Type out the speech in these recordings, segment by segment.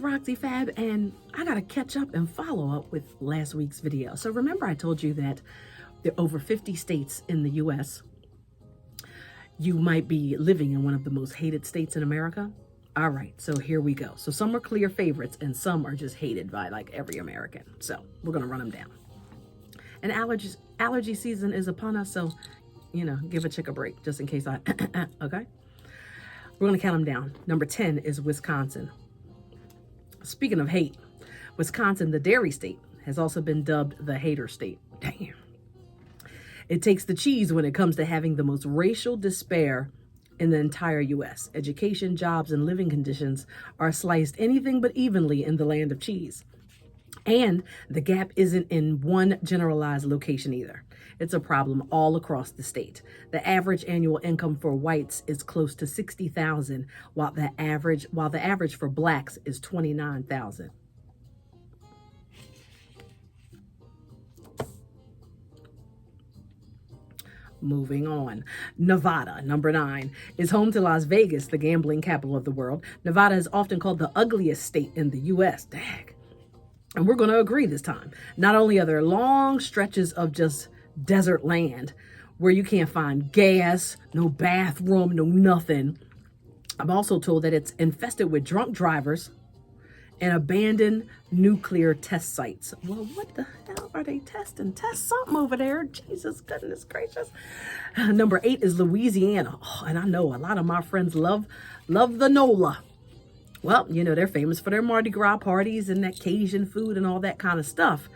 Roxy Fab, and I gotta catch up and follow up with last week's video. So remember I told you that there are over 50 states in the US. You might be living in one of the most hated states in America. All right, so here we go. So some are clear favorites and some are just hated by like every American. So we're gonna run them down. And allergy season is upon us, so give a chick a break just in case okay? We're gonna count them down. Number 10 is Wisconsin. Speaking of hate, Wisconsin, the dairy state, has also been dubbed the hater state. Damn. It takes the cheese when it comes to having the most racial despair in the entire U.S. Education, jobs, and living conditions are sliced anything but evenly in the land of cheese. And the gap isn't in one generalized location either. It's a problem all across the state. The average annual income for whites is close to $60,000, while the average for blacks is $29,000. Moving on. Nevada, number 9, is home to Las Vegas, the gambling capital of the world. Nevada is often called the ugliest state in the U.S. Dang. And we're going to agree this time. Not only are there long stretches of just desert land where you can't find gas, no bathroom, no nothing. I'm also told that it's infested with drunk drivers and abandoned nuclear test sites. Well, what the hell are they testing? Test something over there. Jesus, goodness gracious. Number 8 is Louisiana. Oh, and I know a lot of my friends love the NOLA. Well, they're famous for their Mardi Gras parties and that Cajun food and all that kind of stuff.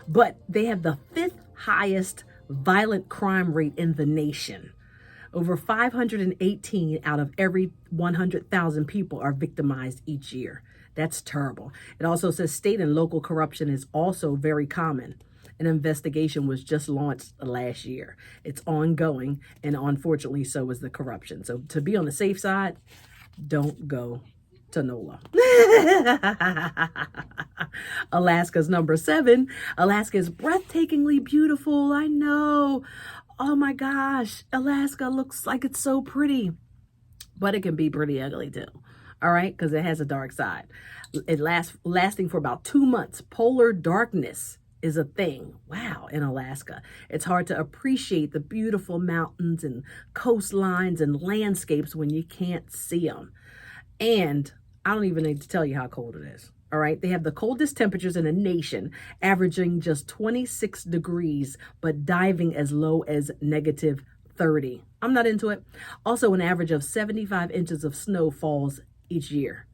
But they have the 5th highest violent crime rate in the nation. Over 518 out of every 100,000 people are victimized each year. That's terrible. It also says state and local corruption is also very common. An investigation was just launched last year. It's ongoing, and unfortunately, so is the corruption. So to be on the safe side, don't go to NOLA. Alaska's number 7. Alaska is breathtakingly beautiful. I know. Oh my gosh. Alaska looks like it's so pretty, but it can be pretty ugly too. All right, because it has a dark side. It lasting for about 2 months. Polar darkness is a thing. Wow, in Alaska. It's hard to appreciate the beautiful mountains and coastlines and landscapes when you can't see them. And I don't even need to tell you how cold it is. All right. They have the coldest temperatures in the nation, averaging just 26 degrees, but diving as low as negative 30. I'm not into it. Also, an average of 75 inches of snow falls each year.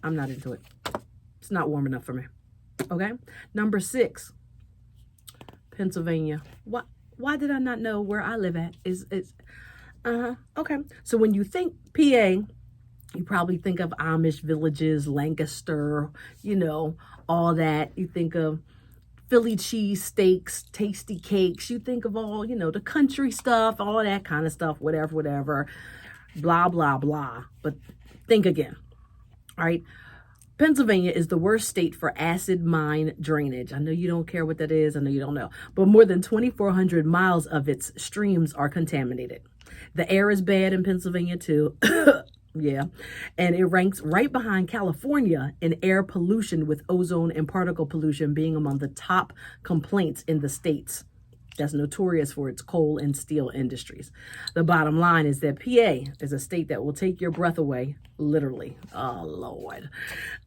I'm not into it. It's not warm enough for me. Okay. Number 6, Pennsylvania. Why did I not know where I live at? Okay. So when you think PA, you probably think of Amish villages, Lancaster, all that. You think of Philly cheese steaks, tasty cakes. You think of all, the country stuff, all that kind of stuff, whatever, blah, blah, blah. But think again. All right. Pennsylvania is the worst state for acid mine drainage. I know you don't care what that is. I know you don't know. But more than 2,400 miles of its streams are contaminated. The air is bad in Pennsylvania too. Yeah. And it ranks right behind California in air pollution, with ozone and particle pollution being among the top complaints in the states. That's notorious for its coal and steel industries. The bottom line is that PA is a state that will take your breath away, literally. Oh, Lord.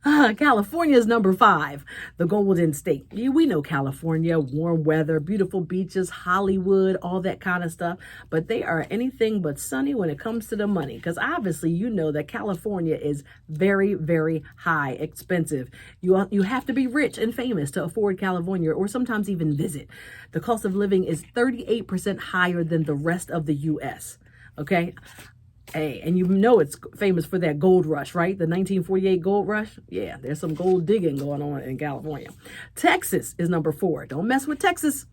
California is number 5, the Golden State. We know California, warm weather, beautiful beaches, Hollywood, all that kind of stuff. But they are anything but sunny when it comes to the money. Because obviously, you know that California is very, very high, expensive. You have to be rich and famous to afford California, or sometimes even visit. The cost of living is 38% higher than the rest of the U.S. Okay? Hey, and it's famous for that gold rush, right? The 1948 gold rush. Yeah, there's some gold digging going on in California. Texas is number 4. Don't mess with Texas.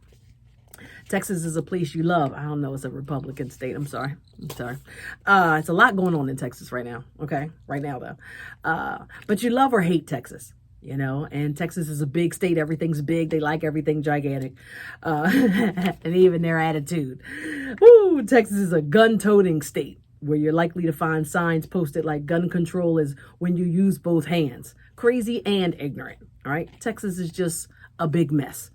Texas is a place you love. I don't know. It's a Republican state. I'm sorry. It's a lot going on in Texas right now. Okay. Right now, though. But you love or hate Texas. And Texas is a big state. Everything's big. They like everything gigantic. And even their attitude. Woo, Texas is a gun-toting state. where you're likely to find signs posted like gun control is when you use both hands. Crazy and ignorant. All right. Texas is just a big mess.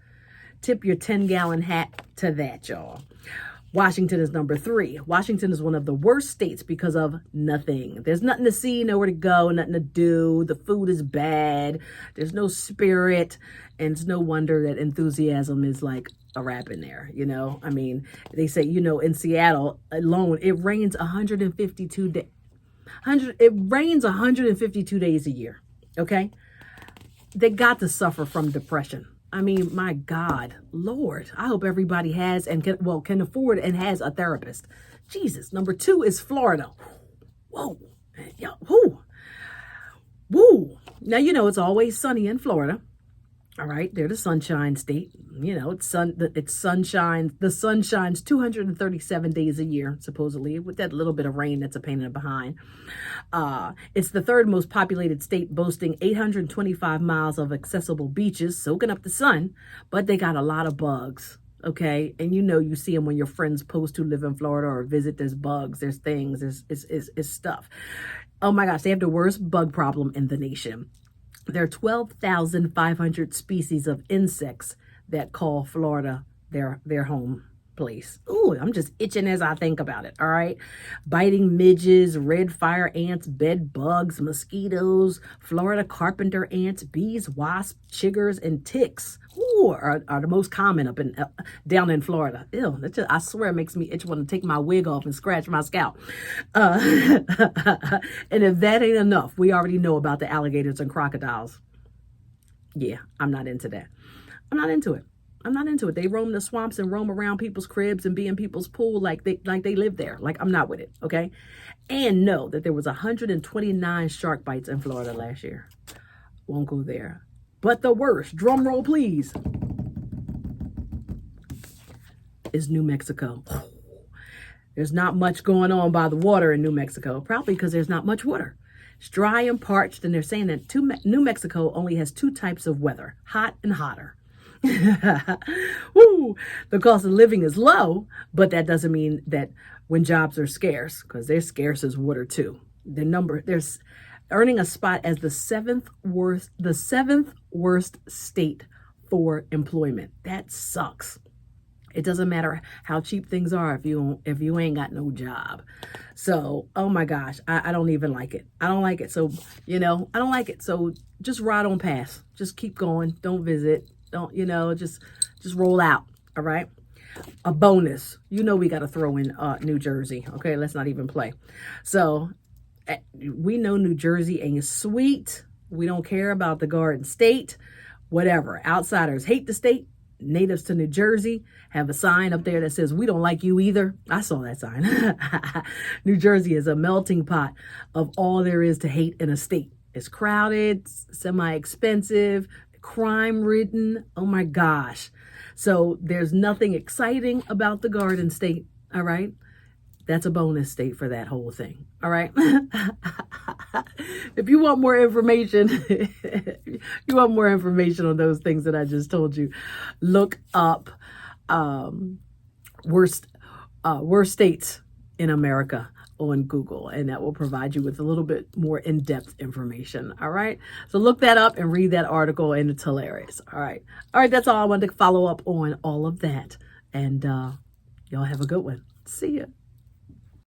Tip your 10-gallon hat to that, y'all. Washington is number 3. Washington is one of the worst states because of nothing. There's nothing to see, nowhere to go, nothing to do. The food is bad. There's no spirit. And it's no wonder that enthusiasm is like a rap in there, you know? I mean, they say, you know, in Seattle alone, it rains 152 days. It rains 152 days a year, okay? They got to suffer from depression. I mean, my God, Lord, I hope everybody has and can afford and has a therapist. Jesus. Number 2 is Florida. Whoa. Yeah. Whoo. Woo. Now, you know, it's always sunny in Florida. All right. They're the sunshine state. You know, it's sunshine. The sun shines 237 days a year, supposedly, with that little bit of rain that's a pain in the behind. It's the 3rd most populated state, boasting 825 miles of accessible beaches, soaking up the sun, but they got a lot of bugs. Okay. And you know, you see them when your friends post who live in Florida or visit. There's bugs, there's things, there's stuff. Oh my gosh. They have the worst bug problem in the nation. There are 12,500 species of insects that call Florida their home place. Ooh, I'm just itching as I think about it. All right. Biting midges, red fire ants, bed bugs, mosquitoes, Florida carpenter ants, bees, wasps, chiggers, and ticks. Ooh, are the most common up in down in Florida. Ew, I swear it makes me itch want to take my wig off and scratch my scalp. And if that ain't enough, we already know about the alligators and crocodiles. Yeah, I'm not into that. I'm not into it. I'm not into it. They roam the swamps and roam around people's cribs and be in people's pool like they live there. Like, I'm not with it, okay? And know that there was 129 shark bites in Florida last year. Won't go there. But the worst, drum roll please, is New Mexico. There's not much going on by the water in New Mexico, probably because there's not much water. It's dry and parched, and they're saying that New Mexico only has 2 types of weather, hot and hotter. Woo! The cost of living is low, but that doesn't mean that when jobs are scarce, because they're scarce as water too. There's earning a spot as the seventh worst state for employment. That sucks. It doesn't matter how cheap things are if you ain't got no job. So, oh my gosh, I don't even like it. I don't like it. So, you know, I don't like it. So just ride on past. Just keep going. Don't visit. Don't, you know, just roll out. All right. A bonus. You know, we got to throw in New Jersey. Okay. Let's not even play. So we know New Jersey ain't sweet. We don't care about the Garden State, whatever. Outsiders hate the state. Natives to New Jersey have a sign up there that says, we don't like you either. I saw that sign. New Jersey is a melting pot of all there is to hate in a state. It's crowded, semi-expensive, crime-ridden. Oh my gosh. So there's nothing exciting about the Garden State. All right. That's a bonus state for that whole thing. All right. If you want more information, on those things that I just told you, look up worst states in America on Google, and that will provide you with a little bit more in-depth information. All right. So look that up and read that article, and it's hilarious. All right. All right. That's all I wanted to follow up on all of that. And y'all have a good one. See ya.